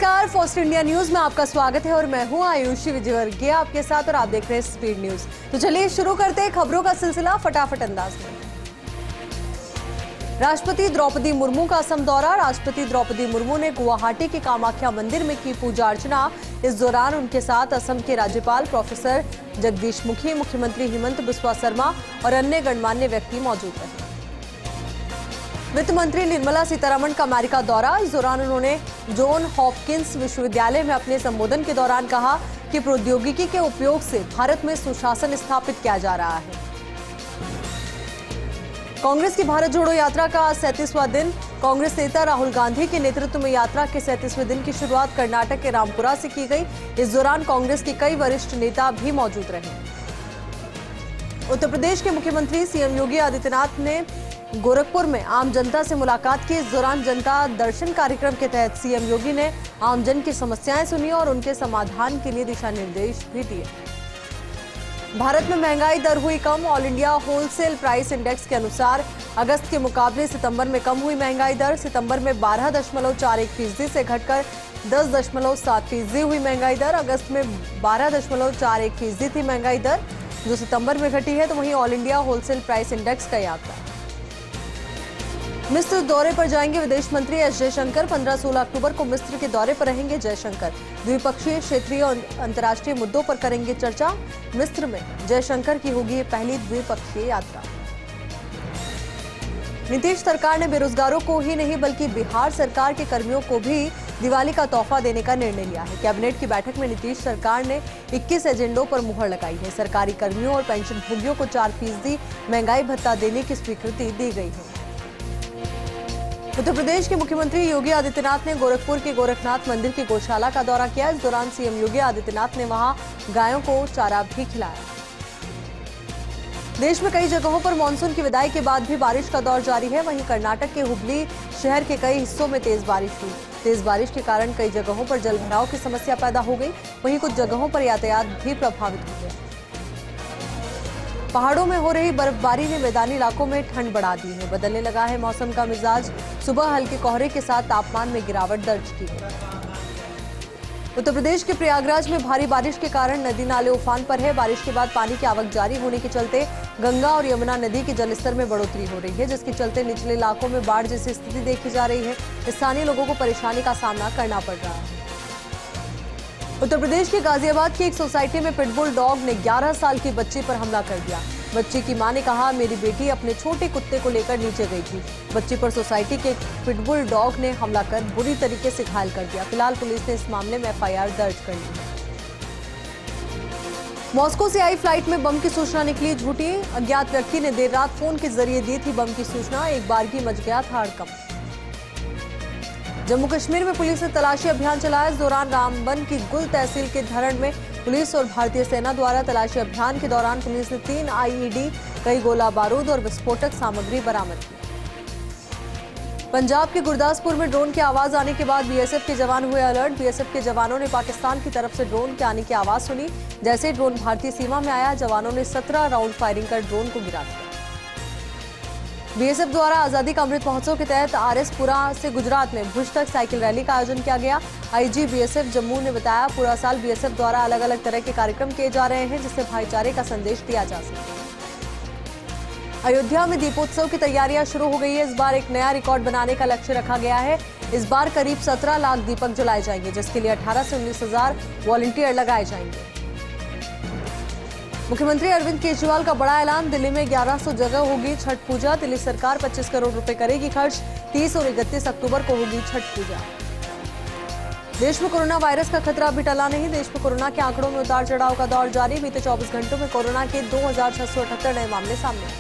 नमस्कार, first India news में आपका स्वागत है और मैं हूं आयुषी विजयवर्गीय आपके साथ और आप देख रहे हैं स्पीड न्यूज। तो चलिए शुरू करते हैं खबरों का सिलसिला फटाफट अंदाज में। राष्ट्रपति द्रौपदी मुर्मू का असम दौरा। राष्ट्रपति द्रौपदी मुर्मू ने गुवाहाटी के कामाख्या मंदिर में की पूजा अर्चना। इस दौरान उनके साथ असम के राज्यपाल प्रोफेसर जगदीश मुखी, मुख्यमंत्री हेमंत बिस्वा शर्मा और अन्य गणमान्य व्यक्ति मौजूद रहे। वित्त मंत्री निर्मला सीतारमण का अमेरिका दौरा। इस दौरान उन्होंने जॉन हॉपकिंस विश्वविद्यालय में अपने संबोधन के दौरान कहा कि प्रौद्योगिकी के उपयोग से भारत में सुशासन स्थापित किया जा रहा है। कांग्रेस की भारत जोड़ो यात्रा का 37वां दिन। कांग्रेस नेता राहुल गांधी के नेतृत्व में यात्रा के 37वें दिन की शुरुआत कर्नाटक के रामपुरा से की गई। इस दौरान कांग्रेस के कई वरिष्ठ नेता भी मौजूद रहे। उत्तर प्रदेश के मुख्यमंत्री सीएम योगी आदित्यनाथ ने गोरखपुर में आम जनता से मुलाकात की। इस दौरान जनता दर्शन कार्यक्रम के तहत सीएम योगी ने आमजन की समस्याएं सुनी और उनके समाधान के लिए दिशा निर्देश भी दिए। भारत में महंगाई दर हुई कम। All India wholesale price index के अनुसार अगस्त के मुकाबले सितंबर में कम हुई महंगाई दर। सितंबर में 12.41% से घटकर 10.7% हुई महंगाई दर। अगस्त में 12.41% थी महंगाई दर, जो सितंबर में घटी है। तो वहीं all India wholesale price index का आंकड़ा। मिस्र दौरे पर जाएंगे विदेश मंत्री एस जयशंकर। 15-16 अक्टूबर को मिस्र के दौरे पर रहेंगे जयशंकर। द्विपक्षीय, क्षेत्रीय और अंतर्राष्ट्रीय मुद्दों पर करेंगे चर्चा। मिस्र में जयशंकर की होगी ये पहली द्विपक्षीय यात्रा। नीतीश सरकार ने बेरोजगारों को ही नहीं बल्कि बिहार सरकार के कर्मियों को भी दिवाली का तोहफा देने का निर्णय लिया है। कैबिनेट की बैठक में नीतीश सरकार ने 21 एजेंडों पर मुहर लगाई है। सरकारी कर्मियों और पेंशनभोगियों को 4% महंगाई भत्ता देने की स्वीकृति दी गई है। उत्तर प्रदेश के मुख्यमंत्री योगी आदित्यनाथ ने गोरखपुर के गोरखनाथ मंदिर की गौशाला का दौरा किया। इस दौरान सीएम योगी आदित्यनाथ ने वहां गायों को चारा भी खिलाया। देश में कई जगहों पर मानसून की विदाई के बाद भी बारिश का दौर जारी है। वहीं कर्नाटक के हुबली शहर के कई हिस्सों में तेज बारिश हुई। तेज बारिश के कारण कई जगहों पर जलभराव की समस्या पैदा हो गई। वहीं कुछ जगहों पर यातायात भी प्रभावित हो गया। पहाड़ों में हो रही बर्फबारी ने मैदानी इलाकों में ठंड बढ़ा दी है। बदलने लगा है मौसम का मिजाज। सुबह हल्के कोहरे के साथ तापमान में गिरावट दर्ज की गई। उत्तर प्रदेश के प्रयागराज में भारी बारिश के कारण नदी नाले उफान पर है। बारिश के बाद पानी की आवक जारी होने के चलते गंगा और यमुना नदी के जलस्तर में बढ़ोतरी हो रही है, जिसके चलते निचले इलाकों में बाढ़ जैसी स्थिति देखी जा रही है। स्थानीय लोगों को परेशानी का सामना करना पड़ रहा है। उत्तर प्रदेश के गाजियाबाद की एक सोसाइटी में पिटबुल डॉग ने 11 साल की बच्ची पर हमला कर दिया। बच्ची की मां ने कहा, मेरी बेटी अपने छोटे कुत्ते को लेकर नीचे गई थी। बच्ची पर सोसाइटी के पिटबुल डॉग ने हमला कर बुरी तरीके से घायल कर दिया। फिलहाल पुलिस ने इस मामले में एफआईआर दर्ज कर ली है। मॉस्को से आई फ्लाइट में बम की सूचना निकली झूठी। अज्ञात व्यक्ति ने देर रात फोन के जरिए दी थी बम की सूचना। एक बारगी मच गया था हड़कंप। जम्मू कश्मीर में पुलिस ने तलाशी अभियान चलाया। इस दौरान रामबन की गुल तहसील के धरण में पुलिस और भारतीय सेना द्वारा तलाशी अभियान के दौरान पुलिस ने 3 आईईडी, कई गोला बारूद और विस्फोटक सामग्री बरामद की। पंजाब के गुरदासपुर में ड्रोन की आवाज आने के बाद बीएसएफ के जवान हुए अलर्ट। बीएसएफ के जवानों ने पाकिस्तान की तरफ से ड्रोन के आने की आवाज सुनी। जैसे ही ड्रोन भारतीय सीमा में आया, जवानों ने 17 राउंड फायरिंग कर ड्रोन को गिरा दिया। बीएसएफ द्वारा आजादी का अमृत महोत्सव के तहत आरएसपुरा से गुजरात में भुज तक साइकिल रैली का आयोजन किया गया। आईजी बीएसएफ जम्मू ने बताया, पूरा साल बीएसएफ द्वारा अलग अलग तरह के कार्यक्रम किए जा रहे हैं, जिससे भाईचारे का संदेश दिया जा सके। अयोध्या में दीपोत्सव की तैयारियां शुरू हो गई है। इस बार एक नया रिकॉर्ड बनाने का लक्ष्य रखा गया है। इस बार करीब 17 लाख दीपक जलाए जाएंगे, जिसके लिए 18 से 19 हजार वॉलंटियर लगाए जाएंगे। मुख्यमंत्री अरविंद केजरीवाल का बड़ा ऐलान। दिल्ली में 1100 जगह होगी छठ पूजा। दिल्ली सरकार 25 करोड़ रुपए करेगी खर्च। 30 और 31 अक्टूबर को होगी छठ पूजा। देश में कोरोना वायरस का खतरा अभी टला नहीं। देश में कोरोना के आंकड़ों में उतार चढ़ाव का दौर जारी। बीते 24 घंटों में कोरोना के 2678 नए मामले सामने आए।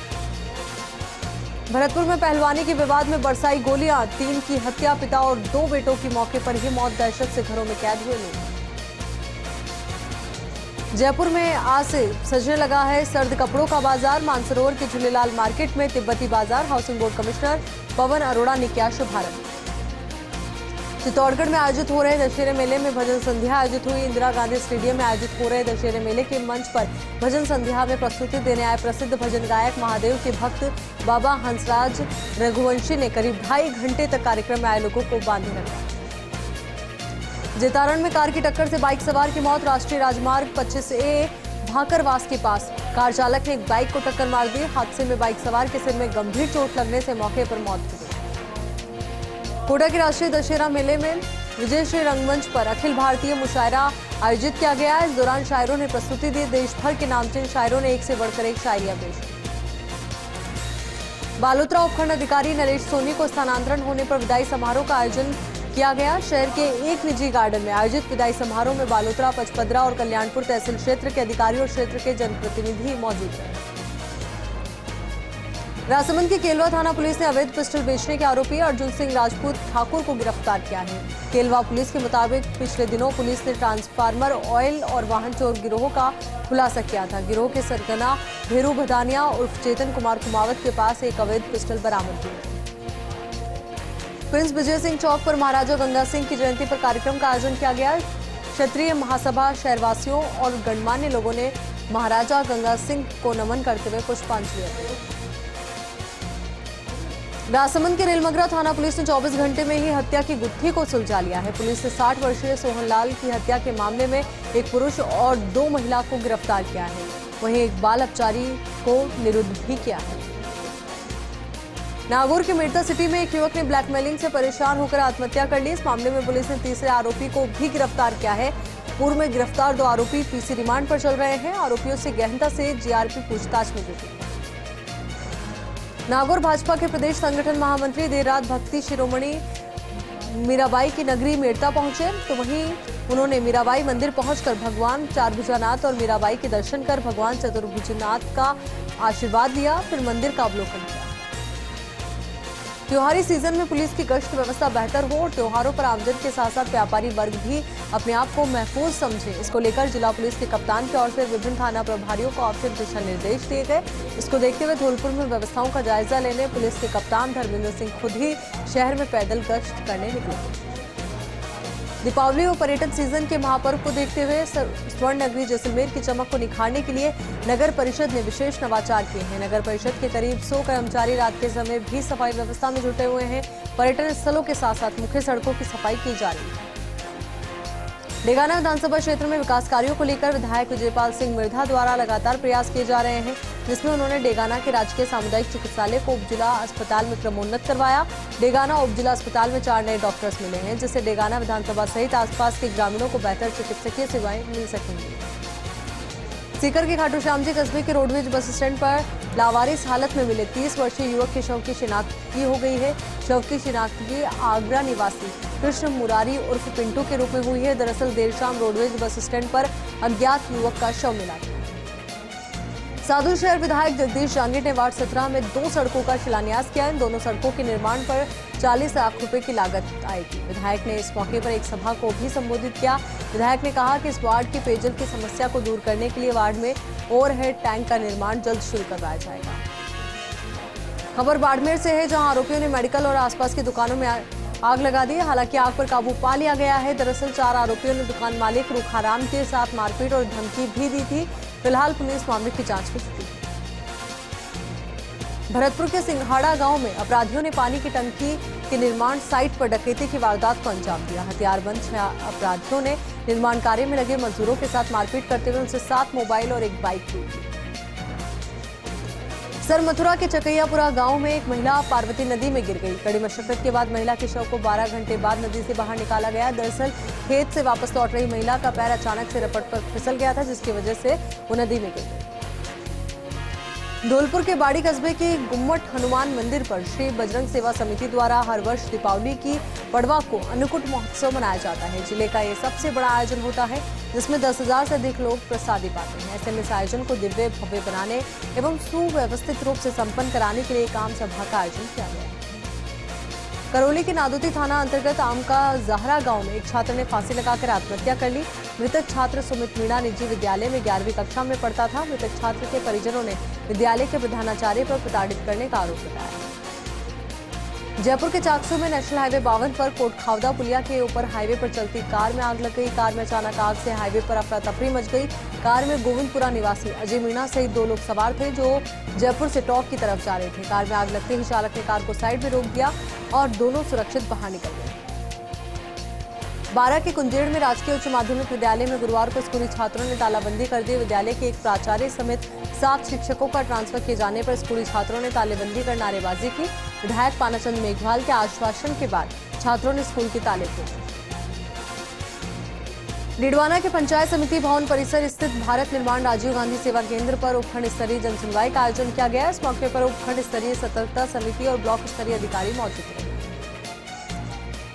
भरतपुर में पहलवानी के विवाद में बरसाई गोलियां, 3 की हत्या, पिता और 2 बेटों की मौके पर ही मौत। दहशत से घरों में कैद हुए लोग। जयपुर में आज से सजने लगा है सर्द कपड़ों का बाजार। मानसरोवर के झूलेलाल मार्केट में तिब्बती बाजार। Housing board commissioner Pawan Arora ने किया शुभारंभ। चित्तौड़गढ़ में आयोजित हो रहे दशहरे मेले में भजन संध्या आयोजित हुई। इंदिरा गांधी स्टेडियम में आयोजित हो रहे दशहरे मेले के मंच पर भजन संध्या में प्रस्तुति देने आए प्रसिद्ध भजन गायक महादेव के भक्त बाबा हंसराज रघुवंशी ने करीब 2.5 घंटे तक कार्यक्रम में आए लोगों को बांधे रखा। जेतारण में कार की टक्कर से बाइक सवार की मौत। राष्ट्रीय राजमार्ग 25A भाकरवास के पास कार चालक ने एक बाइक को टक्कर मार दी। हादसे में बाइक सवार के सिर में गंभीर चोट लगने से मौके पर मौत हो गई। कोटा के राष्ट्रीय दशहरा मेले में विजयश्री रंगमंच पर अखिल भारतीय मुशायरा आयोजित किया गया। इस दौरान शायरों ने प्रस्तुति दी। देश भर के नामचीन शायरों ने एक से बढ़कर एक शायरियां पेश की। बालोतरा उपखंड अधिकारी नरेश सोनी को स्थानांतरण होने पर विदाई समारोह का आयोजन किया गया। शहर के एक निजी गार्डन में आयोजित विदाई समारोह में बालोतरा, पचपदरा और कल्याणपुर तहसील क्षेत्र के अधिकारी और क्षेत्र के जनप्रतिनिधि मौजूद रहे। राजसमंद की केलवा थाना पुलिस ने अवैध पिस्टल बेचने के आरोपी अर्जुन सिंह राजपूत ठाकुर को गिरफ्तार किया है। केलवा पुलिस के मुताबिक पिछले दिनों पुलिस ने ट्रांसफार्मर, ऑयल और वाहन चोर गिरोह का खुलासा किया था। गिरोह के सरगना भेरू भदानिया उर्फ चेतन कुमार कुमावत के पास एक अवैध पिस्टल बरामद हुई। प्रिंस विजय सिंह चौक पर महाराजा गंगा सिंह की जयंती पर कार्यक्रम का आयोजन किया गया। क्षत्रिय महासभा शहरवासियों और गणमान्य लोगों ने महाराजा गंगा सिंह को नमन करते हुए पुष्पांजलि अर्पित। राजसमंद के रेलमगरा थाना पुलिस ने 24 घंटे में ही हत्या की गुत्थी को सुलझा लिया है। पुलिस ने 60 वर्षीय सोहनलाल की हत्या के मामले में एक पुरुष और 2 महिला को गिरफ्तार किया है। वहीं एक बाल अपचारी को निरुद्ध भी किया है। नागौर के मेड़ता सिटी में एक युवक ने ब्लैकमेलिंग से परेशान होकर आत्महत्या कर ली। इस मामले में पुलिस ने तीसरे आरोपी को भी गिरफ्तार किया है। पूर्व में गिरफ्तार 2 आरोपी पीसी रिमांड पर चल रहे हैं। आरोपियों से गहनता से जीआरपी पूछताछ में जुटी। नागौर भाजपा के प्रदेश संगठन महामंत्री देर रात भक्ति शिरोमणि मीराबाई की नगरी मेड़ता पहुंचे, तो वहीं उन्होंने मीराबाई मंदिर पहुंचकर भगवान चारभुजानाथ और मीराबाई के दर्शन कर भगवान चतुर्भुजनाथ का आशीर्वाद लिया। फिर मंदिर का अवलोकन किया। त्योहारी सीजन में पुलिस की गश्त व्यवस्था बेहतर हो और त्योहारों पर आमजन के साथ साथ व्यापारी वर्ग भी अपने आप को महफूज समझे, इसको लेकर जिला पुलिस के कप्तान की ओर से विभिन्न थाना प्रभारियों को आवश्यक दिशा निर्देश दिए गए। इसको देखते हुए धौलपुर में व्यवस्थाओं का जायजा लेने पुलिस के कप्तान धर्मेंद्र सिंह खुद ही शहर में पैदल गश्त करने निकले। दीपावली और पर्यटन सीजन के महापर्व को देखते हुए स्वर्ण नगरी जैसलमेर की चमक को निखारने के लिए नगर परिषद ने विशेष नवाचार किए हैं। नगर परिषद के करीब 100 कर्मचारी रात के समय भी सफाई व्यवस्था में जुटे हुए हैं। पर्यटन स्थलों के साथ साथ मुख्य सड़कों की सफाई की जा रही है। डेगाना विधानसभा क्षेत्र में विकास कार्यों को लेकर विधायक विजयपाल सिंह मिर्धा द्वारा लगातार प्रयास किए जा रहे हैं, जिसमें उन्होंने डेगाना के राजकीय सामुदायिक चिकित्सालय को उपजिला अस्पताल में क्रमोन्नत करवाया। डेगाना उपजिला अस्पताल में 4 नए डॉक्टर्स मिले हैं, जिससे डेगाना विधानसभा सहित आसपास के ग्रामीणों को बेहतर चिकित्सकीय सेवाएं मिल सकेंगी। सीकर के खाटू श्याम जी कस्बे के रोडवेज बस स्टैंड पर लावारिस हालत में मिले 30 वर्षीय युवक के शव की शिनाख्त हो गई है। शव की शिनाख्त आगरा निवासी कृष्ण मुरारी उर्फ पिंटू के रूप में हुई है। दरअसल देर शाम रोडवेज बस स्टैंड पर अज्ञात युवक का शव मिला। साधु शहर विधायक जगदीश जांगीर ने वार्ड 17 में 2 सड़कों का शिलान्यास किया। इन दोनों सड़कों के निर्माण पर 40 लाख रुपए की लागत आएगी। विधायक ने इस मौके पर एक सभा को भी संबोधित किया। विधायक ने कहा कि इस वार्ड की पेयजल की समस्या को दूर करने के लिए वार्ड में ओवरहेड टैंक का निर्माण जल्द शुरू करवाया जाएगा। खबर बाड़मेर से है, जहां आरोपियों ने मेडिकल और आसपास की दुकानों में आग लगा दी। हालांकि आग पर काबू पा लिया गया है। दरअसल 4 आरोपियों ने दुकान मालिक रुखाराम के साथ मारपीट और धमकी भी दी थी। फिलहाल पुलिस मामले की जांच में जुटी है। भरतपुर के सिंघाड़ा गांव में अपराधियों ने पानी की टंकी के निर्माण साइट पर डकैती की वारदात को अंजाम दिया। हथियारबंद 6 अपराधियों ने निर्माण कार्य में लगे मजदूरों के साथ मारपीट करते हुए उनसे 7 मोबाइल और एक बाइक लूट ली। सर मथुरा के चकैयापुरा गांव में एक महिला पार्वती नदी में गिर गई। कड़ी मशक्कत के बाद महिला के शव को 12 घंटे बाद नदी से बाहर निकाला गया। दरअसल खेत से वापस लौट रही महिला का पैर अचानक से रपट पर फिसल गया था, जिसकी वजह से वो नदी में गिर गई। धौलपुर के बाड़ी कस्बे के गुम्मट हनुमान मंदिर पर श्री बजरंग सेवा समिति द्वारा हर वर्ष दीपावली की पड़वा को अन्नकूट महोत्सव मनाया जाता है। जिले का ये सबसे बड़ा आयोजन होता है, जिसमें 10,000 से अधिक लोग प्रसादी पाते हैं। ऐसे में इस आयोजन को दिव्य भव्य बनाने एवं सुव्यवस्थित रूप से संपन्न कराने के लिए एक आम सभा का आयोजन किया गया है। करौली के नादोती थाना अंतर्गत आम का जहरा गांव में एक छात्र ने फांसी लगाकर आत्महत्या कर ली। मृतक छात्र सुमित मीणा निजी विद्यालय में 11वीं कक्षा में पढ़ता था। मृतक छात्र के परिजनों ने विद्यालय के प्रधानाचार्य पर प्रताड़ित करने का आरोप लगाया। जयपुर के चाकसू में नेशनल हाईवे 52 पर कोटखावदा पुलिया के ऊपर हाईवे पर चलती कार में आग लग गई। कार में अचानक आग से हाईवे पर अफरा तफरी मच गई। कार में गोविंदपुरा निवासी अजय मीणा सहित 2 लोग सवार थे, जो जयपुर से टॉक की तरफ जा रहे थे। कार में आग लगते ही चालक ने कार को साइड में रोक दिया और दोनों सुरक्षित बाहर निकल गए। बारा के कुंजेड़ में राजकीय उच्च माध्यमिक विद्यालय में गुरुवार को स्कूली छात्रों ने तालाबंदी कर दी। विद्यालय के एक प्राचार्य समेत 7 शिक्षकों का ट्रांसफर किए जाने पर स्कूली छात्रों ने तालेबंदी कर नारेबाजी की। विधायक पानाचंद मेघवाल के आश्वासन के बाद छात्रों ने स्कूल के ताले खोले। डीडवाना के पंचायत समिति भवन परिसर स्थित भारत निर्माण राजीव गांधी सेवा केंद्र पर उपखंड स्तरीय जनसुनवाई का आयोजन किया गया। इस मौके पर उपखंड स्तरीय सतर्कता समिति और ब्लॉक स्तरीय अधिकारी मौजूद रहे।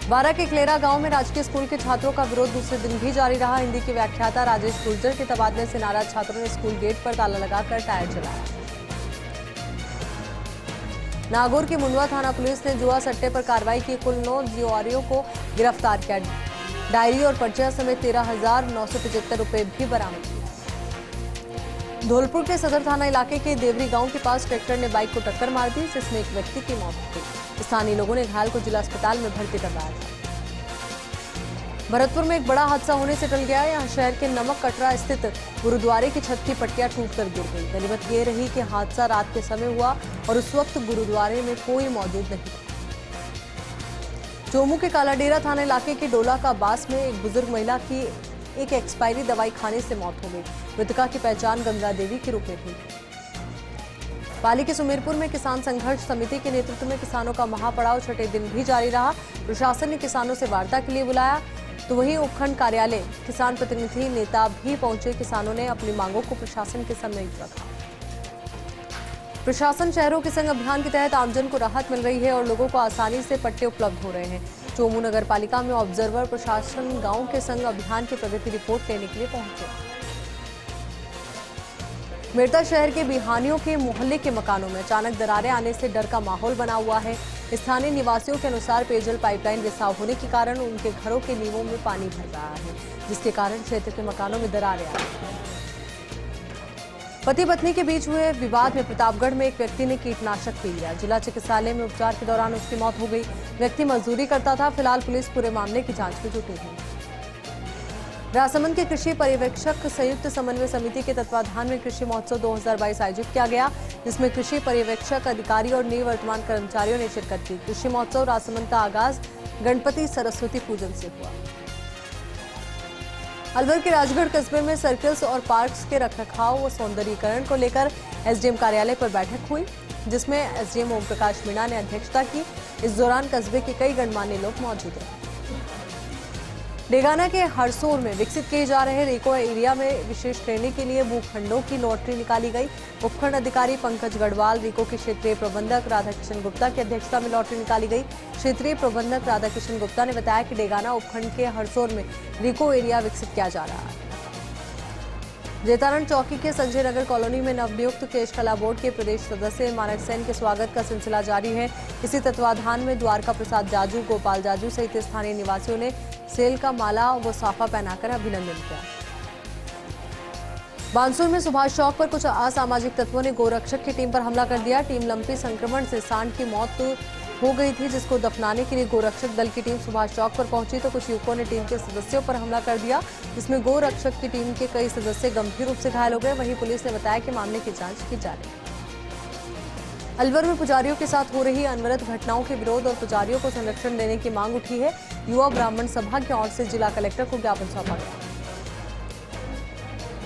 बारा के क्लेरा गांव में राजकीय स्कूल के छात्रों का विरोध दूसरे दिन भी जारी रहा। हिंदी के व्याख्याता राजेश गुर्जर के तबादले से नाराज छात्रों ने स्कूल गेट पर ताला लगाकर टायर जलाया। नागौर की मुंडवा थाना पुलिस ने जुआ सट्टे पर कार्रवाई की। कुल 9 जुआरियों को गिरफ्तार किया। डायरी और पर्चियां समेत 13,975 रुपए भी बरामद किए। धौलपुर के सदर थाना इलाके के देवरी गांव के पास ट्रैक्टर ने बाइक को टक्कर मार दी, जिसमें एक व्यक्ति की मौत हो गई। स्थानीय लोगों ने घायल को जिला अस्पताल में भर्ती करवाया था। भरतपुर में एक बड़ा हादसा होने से टल गया। यहां शहर के नमक कटरा स्थित गुरुद्वारे की छत की पट्टियां टूटकर गिर गई। गनीमत ये रही कि हादसा रात के समय हुआ और उस वक्त गुरुद्वारे में कोई मौजूद नहीं था। चोमू के कालाडेरा थाना इलाके के डोला का बास में एक बुजुर्ग महिला की एक एक्सपायरी दवाई खाने से मौत हो गई। मृतका की पहचान गंगा देवी के रूप में हुई। पाली के सुमेरपुर में किसान संघर्ष समिति के नेतृत्व में किसानों का महापड़ाव छठे दिन भी जारी रहा। प्रशासन ने किसानों से वार्ता के लिए बुलाया, तो वहीं उपखंड कार्यालय किसान प्रतिनिधि नेता भी पहुंचे। किसानों ने अपनी मांगों को प्रशासन के समीप रखा। प्रशासन शहरों के संग अभियान के तहत आमजन को राहत मिल रही है और लोगों को आसानी से पट्टे उपलब्ध हो रहे हैं। चोमू नगर पालिका में ऑब्जर्वर प्रशासन गांव के संग अभियान की प्रगति रिपोर्ट लेने के लिए पहुंचे। मेरठा शहर के बिहानियों के मोहल्ले के मकानों में अचानक दरारें आने से डर का माहौल बना हुआ है। स्थानीय निवासियों के अनुसार पेयजल पाइपलाइन रिसाव होने के कारण उनके घरों के नींवों में पानी भर रहा है, जिसके कारण क्षेत्र के मकानों में दरारें आ रही हैं। पति पत्नी के बीच हुए विवाद में प्रतापगढ़ में एक व्यक्ति ने कीटनाशक पी लिया। जिला चिकित्सालय में उपचार के दौरान उसकी मौत हो गई। व्यक्ति मजदूरी करता था। फिलहाल पुलिस पूरे मामले की जांच में जुटी है। राजसमंद के कृषि पर्यवेक्षक संयुक्त समन्वय समिति के तत्वाधान में कृषि महोत्सव 2022 आयोजित किया गया, जिसमें कृषि पर्यवेक्षक अधिकारी और निवर्तमान कर्मचारियों ने शिरकत की। कृषि महोत्सव राजसमंद का आगाज गणपति सरस्वती पूजन से हुआ। अलवर के राजगढ़ कस्बे में सर्कल्स और पार्क्स के रखरखाव व सौंदर्यीकरण को लेकर एसडीएम कार्यालय पर बैठक हुई, जिसमें एसडीएम ओम प्रकाश मीणा ने अध्यक्षता की। इस दौरान कस्बे के कई गणमान्य लोग मौजूद रहे। डेगाना के हरसोर में विकसित किए जा रहे रेको एरिया में विशेष ट्रेनिंग के लिए भूखंडों की लॉटरी निकाली गई। उपखंड अधिकारी पंकज गढ़वाल, रेको के क्षेत्रीय प्रबंधक राधाकिशन गुप्ता की अध्यक्षता में लॉटरी निकाली गई। क्षेत्रीय प्रबंधक राधाकिशन गुप्ता ने बताया कि डेगाना उपखंड के हरसोर में रेको एरिया विकसित किया जा रहा है। जेतारण चौकी के संजय नगर कॉलोनी में नवनियुक्त केश कला बोर्ड के प्रदेश सदस्य मानक सेन के स्वागत का सिलसिला जारी है। इसी तत्वाधान में द्वारका प्रसाद जाजू, गोपाल जाजू सहित स्थानीय निवासियों ने सेल का माला व साफा पहनाकर अभिनंदन किया। बानसूर में सुभाष चौक पर कुछ असामाजिक तत्वों ने गोरक्षक की टीम पर हमला कर दिया। टीम लंपी संक्रमण से सांड की मौत हो गई थी, जिसको दफनाने के लिए गोरक्षक दल की टीम सुभाष चौक पर पहुंची तो कुछ युवकों ने टीम के सदस्यों पर हमला कर दिया, जिसमें गोरक्षक की टीम के कई सदस्य गंभीर रूप से घायल हो गए। वहीं पुलिस ने बताया कि मामले की जांच की जा रही है। अलवर में पुजारियों के साथ हो रही अनवरत घटनाओं के विरोध और पुजारियों को संरक्षण देने की मांग उठी है। युवा ब्राह्मण सभा की ओर से जिला कलेक्टर को ज्ञापन सौंपा गया।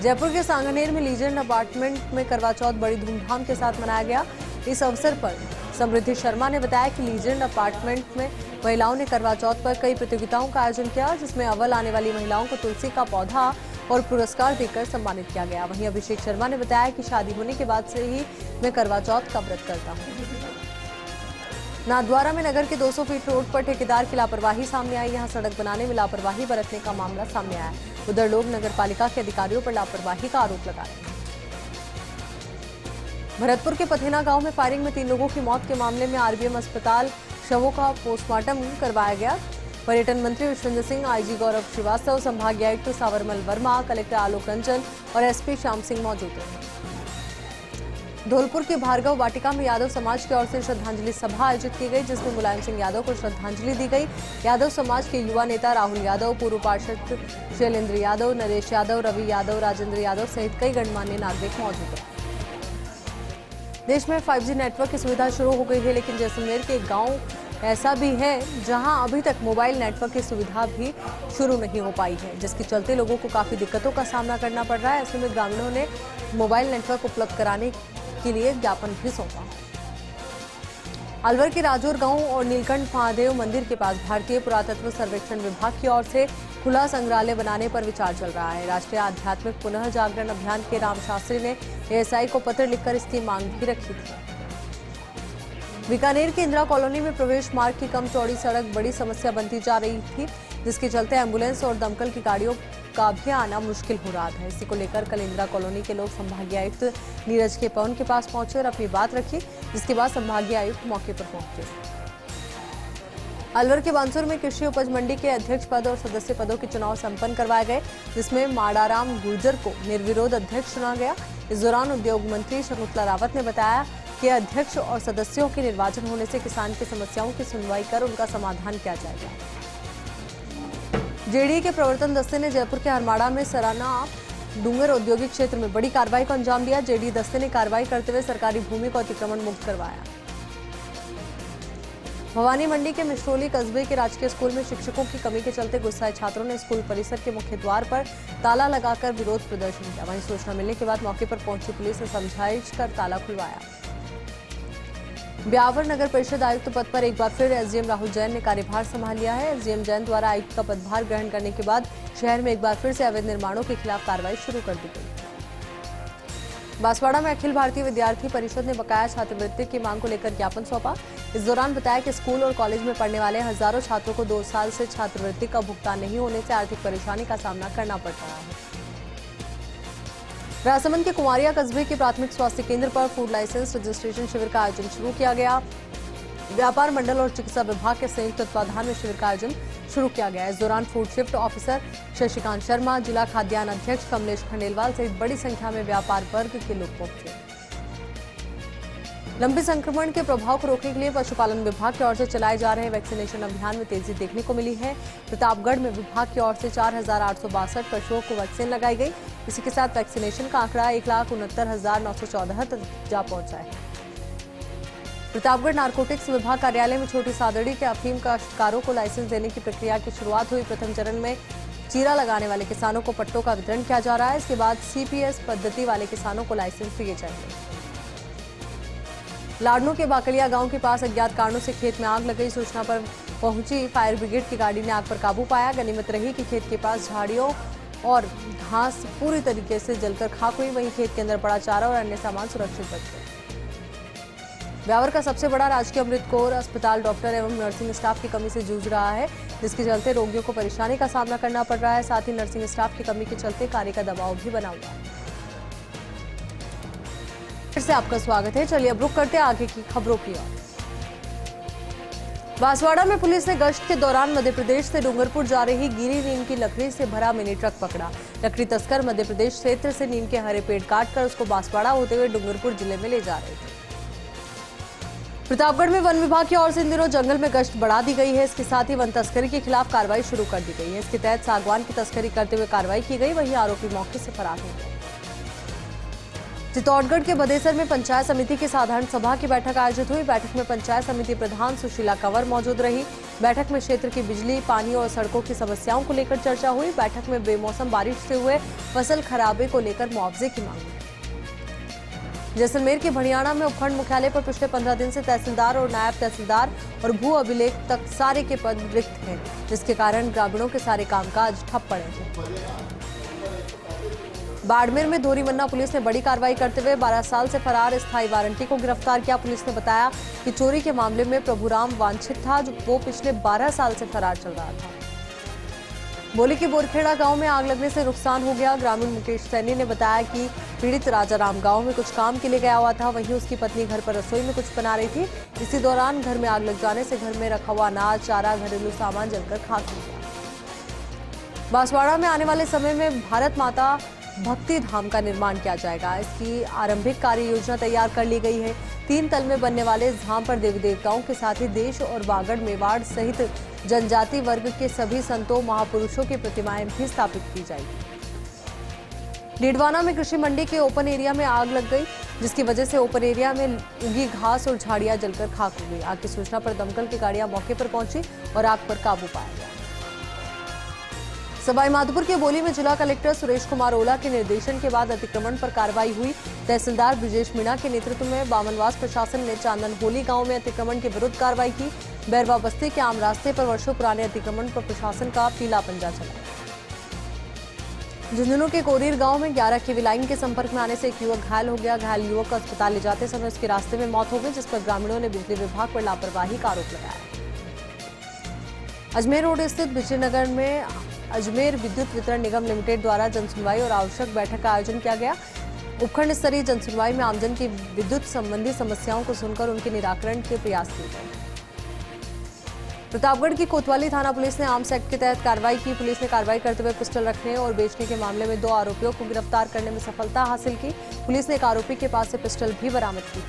जयपुर के सांगनेर में लीजेंड अपार्टमेंट में करवा चौथ बड़ी धूमधाम के साथ मनाया गया। इस अवसर पर समृद्धि शर्मा ने बताया कि लीजेंड अपार्टमेंट में महिलाओं ने करवा चौथ पर कई प्रतियोगिताओं का आयोजन किया, जिसमें अव्वल आने वाली महिलाओं को तुलसी का पौधा और पुरस्कार देकर सम्मानित किया गया। वहीं अभिषेक शर्मा ने बताया कि शादी होने के बाद से ही मैं करवा चौथ का व्रत करता हूं। नाथद्वारा में नगर के 200 फीट रोड पर ठेकेदार की लापरवाही सामने आई। यहां सड़क बनाने में लापरवाही बरतने का मामला सामने आया। उधर लोग नगर पालिका के अधिकारियों पर लापरवाही का आरोप लगा रहे हैं। भरतपुर के पथेना गांव में फायरिंग में 3 लोगों की मौत के मामले में आरबीएम अस्पताल शवों का पोस्टमार्टम करवाया गया। पर्यटन मंत्री विश्वेंद्र सिंह, आईजी गौरव श्रीवास्तव, संभागीय आयुक्त सावरमल वर्मा, कलेक्टर आलोक रंजन और एसपी श्याम सिंह मौजूद रहे। धौलपुर के भार्गव वाटिका में यादव समाज की ओर से श्रद्धांजलि सभा आयोजित की गई, जिसमें मुलायम सिंह यादव को श्रद्धांजलि दी गई। यादव समाज के युवा नेता राहुल यादव, पूर्व पार्षद शैलेंद्र यादव, नरेश यादव, रवि यादव, राजेंद्र यादव सहित कई गणमान्य नागरिक मौजूद रहे। देश में 5G नेटवर्क की सुविधा शुरू हो गई है, लेकिन जैसलमेर के गांव ऐसा भी है जहां अभी तक मोबाइल नेटवर्क की सुविधा भी शुरू नहीं हो पाई है, जिसके चलते लोगों को काफ़ी दिक्कतों का सामना करना पड़ रहा है। ऐसे में ग्रामीणों ने मोबाइल नेटवर्क उपलब्ध कराने के लिए ज्ञापन भी सौंपा। अलवर के राजौर गांव और नीलकंठ महादेव मंदिर के पास भारतीय पुरातत्व सर्वेक्षण विभाग की ओर से खुला संग्रहालय बनाने पर विचार चल रहा है। राष्ट्रीय आध्यात्मिक पुनः जागरण अभियान के राम शास्त्री ने एएसआई को पत्र लिखकर इसकी मांग भी रखी थी। बीकानेर के इंदिरा कॉलोनी में प्रवेश मार्ग की कम चौड़ी सड़क बड़ी समस्या बनती जा रही थी, जिसके चलते एम्बुलेंस और दमकल की गाड़ियों का भी आना मुश्किल हो रहा था। इसी को लेकर कल इंदिरा कॉलोनी के लोग संभागीय आयुक्त नीरज के पवन के पास पहुंचे और अपनी बात रखी, जिसके बाद संभागीय आयुक्त मौके पर पहुंचे। अलवर के बांसुर में कृषि उपज मंडी के अध्यक्ष पद और सदस्य पदों के चुनाव संपन्न करवाए गए, जिसमें माडाराम गुर्जर को निर्विरोध अध्यक्ष चुना गया। इस दौरान उद्योग मंत्री शकुंतला रावत ने बताया कि अध्यक्ष और सदस्यों के निर्वाचन होने से किसान की समस्याओं की सुनवाई कर उनका समाधान किया जाएगा। जेडीए के प्रवर्तन दस्ते ने जयपुर के हरमाड़ा में सराना डूंगर औद्योगिक क्षेत्र में बड़ी कार्रवाई को अंजाम दिया। जेडीए दस्ते ने कार्रवाई करते हुए सरकारी भूमि को अतिक्रमण मुक्त करवाया। भवानी मंडी के मिश्रोली कस्बे के राजकीय स्कूल में शिक्षकों की कमी के चलते गुस्साए छात्रों ने स्कूल परिसर के मुख्य द्वार पर ताला लगाकर विरोध प्रदर्शन किया। वहीं सूचना मिलने के बाद मौके पर पहुंची पुलिस ने समझाइश कर ताला खुलवाया। ब्यावर नगर परिषद आयुक्त पद पर एक बार फिर एसडीएम राहुल जैन ने कार्यभार संभाल लिया है। एसडीएम जैन द्वारा आयुक्त का पदभार ग्रहण करने के बाद शहर में एक बार फिर से अवैध निर्माणों के खिलाफ कार्रवाई शुरू कर दी गई। बांसवाड़ा में अखिल भारतीय विद्यार्थी परिषद ने बकाया छात्रवृत्ति की मांग को लेकर ज्ञापन सौंपा। इस दौरान बताया कि स्कूल और कॉलेज में पढ़ने वाले हजारों छात्रों को 2 साल से छात्रवृत्ति का भुगतान नहीं होने से आर्थिक परेशानी का सामना करना पड़ रहा है। राजसमंद के कुमारिया कस्बे के प्राथमिक स्वास्थ्य केंद्र पर फूड लाइसेंस रजिस्ट्रेशन शिविर का आयोजन शुरू किया गया। व्यापार मंडल और चिकित्सा विभाग के संयुक्त तत्वाधान में शिविर का आयोजन शुरू किया गया। इस दौरान food shift officer Shashikant Sharma, जिला खाद्यान्न अध्यक्ष कमलेश खंडेलवाल सहित बड़ी संख्या में व्यापार वर्ग के लोग पहुंचे। लंबे संक्रमण के प्रभाव को रोकने के लिए पशुपालन विभाग की ओर से चलाए जा रहे वैक्सीनेशन अभियान में तेजी देखने को मिली है। प्रतापगढ़ में विभाग की ओर से 4,862 पशुओं को वैक्सीन लगाई गई। इसी के साथ वैक्सीनेशन का आंकड़ा 1,69,914 तक जा पहुंचा है। प्रतापगढ़ नारकोटिक्स विभाग कार्यालय में छोटी सादड़ी के अफीम काश्तकारों को लाइसेंस देने की प्रक्रिया की शुरुआत हुई। प्रथम चरण में चीरा लगाने वाले किसानों को पट्टों का वितरण किया जा रहा है। इसके बाद सीपीएस पद्धति वाले किसानों को लाइसेंस दिए जाएंगे। लाडनू के बाकलिया गांव के पास अज्ञात कारणों से खेत में आग लग गई। सूचना पर पहुंची फायर ब्रिगेड की गाड़ी ने आग पर काबू पाया। गनीमत रही कि खेत के पास झाड़ियों और घास पूरी तरीके से जलकर खाक हुई। वहीं खेत के अंदर पड़ा चारा और अन्य सामान सुरक्षित बच गए। ब्यावर का सबसे बड़ा राजकीय अमृत कौर अस्पताल डॉक्टर एवं नर्सिंग स्टाफ की कमी से जूझ रहा है, जिसके चलते रोगियों को परेशानी का सामना करना पड़ रहा है। साथ ही नर्सिंग स्टाफ की कमी के चलते कार्य का दबाव भी बना हुआ है। फिर से आपका स्वागत है। चलिए अब रुक करते हैं आगे की खबरों की ओर। बांसवाड़ा में पुलिस ने गश्त के दौरान मध्य प्रदेश से डूंगरपुर जा रही गीली नीम की लकड़ी से भरा मिनी ट्रक पकड़ा। लकड़ी तस्कर मध्य प्रदेश क्षेत्र से नीम के हरे पेड़ काटकर उसको बांसवाड़ा होते हुए डूंगरपुर जिले में ले जा रहे थे। प्रतापगढ़ में वन विभाग की ओर से इन दिनों जंगल में गश्त बढ़ा दी गई है। इसके साथ ही वन तस्करी के खिलाफ कार्रवाई शुरू कर दी गई है। इसके तहत सागवान की तस्करी करते हुए कार्रवाई की गई। वहीं आरोपी मौके से फरार हो गए। चित्तौड़गढ़ के बदेसर में पंचायत समिति की साधारण सभा की बैठक आयोजित हुई। बैठक में पंचायत समिति प्रधान सुशीला कंवर मौजूद रही। बैठक में क्षेत्र की बिजली, पानी और सड़कों की समस्याओं को लेकर चर्चा हुई। बैठक में बेमौसम बारिश से हुए फसल खराबे को लेकर मुआवजे की मांग हुई। जैसलमेर के भड़ियाणा में उपखंड मुख्यालय पर पिछले 15 दिन से तहसीलदार और नायब तहसीलदार और भू अभिलेख तक सारे के पद रिक्त हैं, जिसके कारण ग्रामीणों के सारे कामकाज ठप पड़े हैं। बाड़मेर में धोरीमन्ना पुलिस ने बड़ी कार्रवाई करते हुए 12 साल से फरार स्थायी वारंटी को गिरफ्तार किया। पुलिस ने बताया कि चोरी के मामले में प्रभुराम वांछित था, जो वो पिछले 12 साल से फरार चल रहा था। बोली के बोरखेड़ा गांव में आग लगने से नुकसान हो गया। ग्रामीण मुकेश सैनी ने बताया कि पीड़ित राजाराम गांव में कुछ काम के लिए गया हुआ था। वहीं उसकी पत्नी घर पर रसोई में कुछ बना रही थी। इसी दौरान घर में आग लग जाने से घर में रखा हुआ अनाज, चारा, घरेलू सामान जलकर खाक हो गया। बांसवाड़ा में आने वाले समय में भारत माता भक्ति धाम का निर्माण किया जाएगा। इसकी आरंभिक कार्य योजना तैयार कर ली गई है। 3 तल में बनने वाले इस धाम पर देवी देवताओं के साथ ही देश और बागड़ मेवाड़ सहित जनजाति वर्ग के सभी संतों महापुरुषों की प्रतिमाएं भी स्थापित की जाएगी। डीडवाना में कृषि मंडी के ओपन एरिया में आग लग गई। जिसकी वजह से ओपन एरिया में उगी घास और झाड़ियां जलकर खाक हो गई। आग की सूचना पर दमकल की गाड़ियां मौके पर पहुंची और आग पर काबू पाया गया। सवाईमाधोपुर के बोली में जिला कलेक्टर सुरेश कुमार ओला के निर्देशन के बाद अतिक्रमण पर कार्रवाई हुई। तहसीलदार ब्रिजेश मीणा के नेतृत्व में बामनवास प्रशासन ने चांदन होली गांव में अतिक्रमण के विरुद्ध कार्रवाई की। बैरवा बस्ती के आम रास्ते पर वर्षों पुराने अतिक्रमण पर प्रशासन का पीला पंजा चला। झुंझुनू के कोरीर गांव में 11 केवी लाइन के संपर्क में आने से एक युवक घायल हो गया। घायल युवक को अस्पताल ले जाते समय उसके रास्ते में मौत हो गई, जिस पर ग्रामीणों ने बिजली विभाग पर लापरवाही का आरोप लगाया। अजमेर रोड स्थित बिजलीनगर में अजमेर विद्युत वितरण निगम लिमिटेड द्वारा जनसुनवाई और आवश्यक बैठक का आयोजन किया गया। उपखंड स्तरीय जनसुनवाई में आमजन की विद्युत संबंधी समस्याओं को सुनकर उनके निराकरण के प्रयास किए गए। प्रतापगढ़ की कोतवाली थाना पुलिस ने आर्म्स एक्ट के तहत कार्रवाई की। पुलिस ने कार्रवाई करते हुए पिस्टल रखने और बेचने के मामले में 2 आरोपियों को गिरफ्तार करने में सफलता हासिल की। पुलिस ने एक आरोपी के पास से पिस्टल भी बरामद की।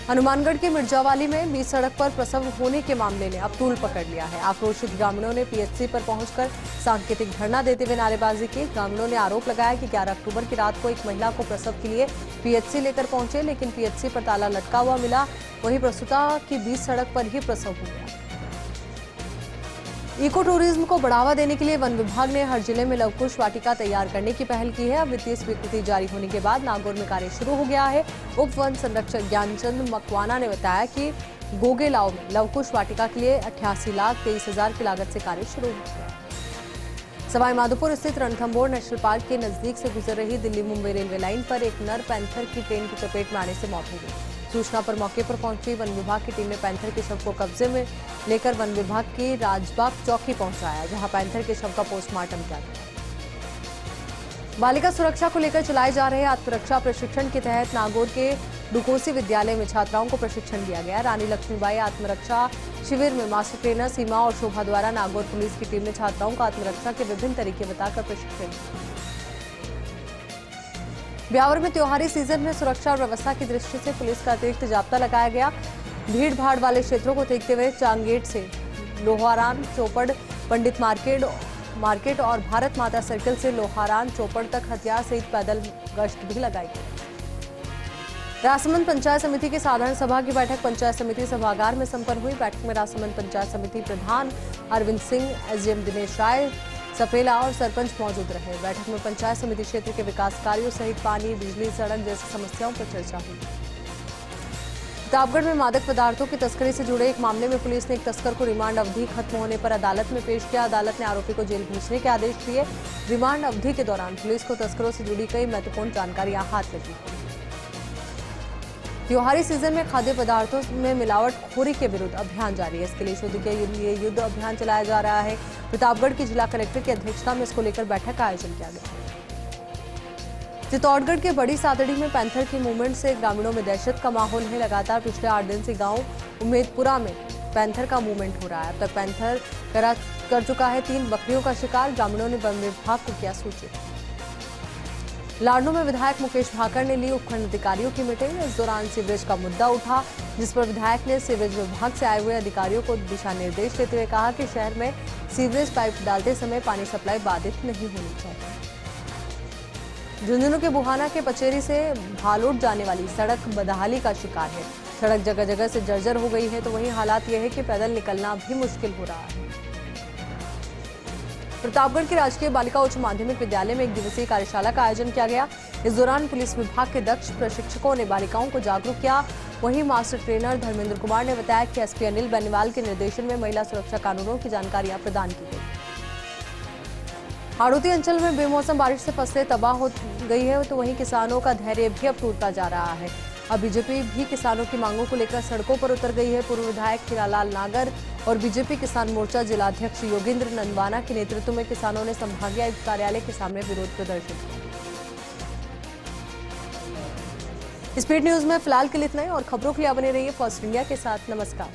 हनुमानगढ़ के मिर्जावाली में बीच सड़क पर प्रसव होने के मामले ने अब तूल पकड़ लिया है। आक्रोशित ग्रामीणों ने पीएचसी पर पहुंचकर सांकेतिक धरना देते हुए नारेबाजी की। ग्रामीणों ने आरोप लगाया कि 11 अक्टूबर की रात को एक महिला को प्रसव के लिए पीएचसी लेकर पहुंचे, लेकिन पीएचसी पर ताला लटका हुआ मिला। वहीं प्रसूता की बीच सड़क पर ही प्रसव हो गया। इको टूरिज्म को बढ़ावा देने के लिए वन विभाग ने हर जिले में लवकुश वाटिका तैयार करने की पहल की है। अब वित्तीय स्वीकृति जारी होने के बाद नागौर में कार्य शुरू हो गया है। उप वन संरक्षक ज्ञानचंद मकवाना ने बताया कि गोगेलाव में लवकुश वाटिका के लिए 88,23,000 की लागत से कार्य शुरू हो गया। सवाईमाधोपुर स्थित रणथंभौर नेशनल पार्क के नजदीक से गुजर रही दिल्ली मुंबई रेलवे लाइन पर एक नर पैंथर की ट्रेन की चपेट में आने से मौत हो गई। सूचना पर मौके पर पहुंची वन विभाग की टीम ने पैंथर के शव को कब्जे में लेकर वन विभाग की राजबाग चौकी पहुंचाया, जहां पैंथर के शव का पोस्टमार्टम किया गया। बालिका सुरक्षा को लेकर चलाए जा रहे आत्मरक्षा प्रशिक्षण के तहत नागौर के डुकोसी विद्यालय में छात्राओं को प्रशिक्षण दिया गया। रानी लक्ष्मीबाई आत्मरक्षा शिविर में मास्टर ट्रेनर सीमा और शोभा द्वारा नागौर पुलिस की टीम ने छात्राओं को आत्मरक्षा के विभिन्न तरीके बताकर प्रशिक्षण दिया। ब्यावर में त्योहारी सीजन में सुरक्षा और व्यवस्था की दृष्टि से पुलिस का अतिरिक्त जाब्ता लगाया गया। भीड़ भाड़ वाले क्षेत्रों को देखते हुए चांगेट से लोहारान चौपड़ पंडित मार्केट और भारत माता सर्किल से लोहारान चौपड़ तक हथियार सहित पैदल गश्त भी लगाई गई। राजसमंद पंचायत समिति की साधारण सभा की बैठक पंचायत समिति सभागार में संपन्न हुई। बैठक में राजसमंद पंचायत समिति प्रधान अरविंद सिंह, एसडीएम दिनेश राय सफेला और सरपंच मौजूद रहे। बैठक में पंचायत समिति क्षेत्र के विकास कार्यों सहित पानी, बिजली, सड़क जैसी समस्याओं पर चर्चा हुई। प्रतापगढ़ में मादक पदार्थों की तस्करी से जुड़े एक मामले में पुलिस ने एक तस्कर को रिमांड अवधि खत्म होने पर अदालत में पेश किया। अदालत ने आरोपी को जेल भेजने के आदेश दिए। रिमांड अवधि के दौरान पुलिस को तस्करों से जुड़ी कई महत्वपूर्ण जानकारियां हाथ लगी। त्योहारी सीजन में खाद्य पदार्थों में मिलावटखोरी के विरुद्ध अभियान जारी है। इसके लिए शोध के लिए युद्ध अभियान चलाया जा रहा है। प्रतापगढ़ की जिला कलेक्टर की अध्यक्षता में इसको लेकर बैठक का आयोजन किया गया। चित्तौड़गढ़ के बड़ी सादड़ी में पैंथर की मूवमेंट से ग्रामीणों में दहशत का माहौल है। लगातार पिछले 8 दिन से गांव उम्मेदपुरा में पैंथर का मूवमेंट हो रहा है। अब तक पैंथर कर चुका है 3 बकरियों का शिकार। ग्रामीणों ने वन विभाग को किया सूचित। लाडनू में विधायक मुकेश भाकर ने ली उपखंड अधिकारियों की मीटिंग। इस दौरान सीवरेज का मुद्दा उठा, जिस पर विधायक ने सीवरेज विभाग से आए हुए अधिकारियों को दिशा निर्देश देते हुए कहा कि शहर में सीवरेज पाइप डालते समय पानी सप्लाई बाधित नहीं होनी चाहिए। झुंझुनू के बुहाना के पचेरी से भालोट जाने वाली सड़क बदहाली का शिकार है। सड़क जगह जगह से जर्जर हो गई है, तो वहीं हालात यह है कि पैदल निकलना भी मुश्किल हो रहा है। प्रतापगढ़ के राजकीय बालिका उच्च माध्यमिक विद्यालय में 1 दिवसीय कार्यशाला का आयोजन किया गया। इस दौरान पुलिस विभाग के दक्ष प्रशिक्षकों ने बालिकाओं को जागरूक किया। वहीं मास्टर ट्रेनर धर्मेंद्र कुमार ने बताया कि एसपी अनिल बेनीवाल के निर्देशन में महिला सुरक्षा कानूनों की जानकारियां प्रदान की गई। हाड़ौती अंचल में बेमौसम बारिश से फसलें तबाह हो गई है, तो वहीं किसानों का धैर्य भी अब टूटता जा रहा है। अब बीजेपी भी किसानों की मांगों को लेकर सड़कों पर उतर गई है। पूर्व विधायक हीरालाल नागर और बीजेपी किसान मोर्चा जिलाध्यक्ष योगेंद्र नंदवाना के नेतृत्व में किसानों ने संभागीय आयुक्त कार्यालय के सामने विरोध प्रदर्शन किया। स्पीड न्यूज में फिलहाल के लिए इतना ही और खबरों के लिए बने रहिए फर्स्ट इंडिया के साथ। नमस्कार।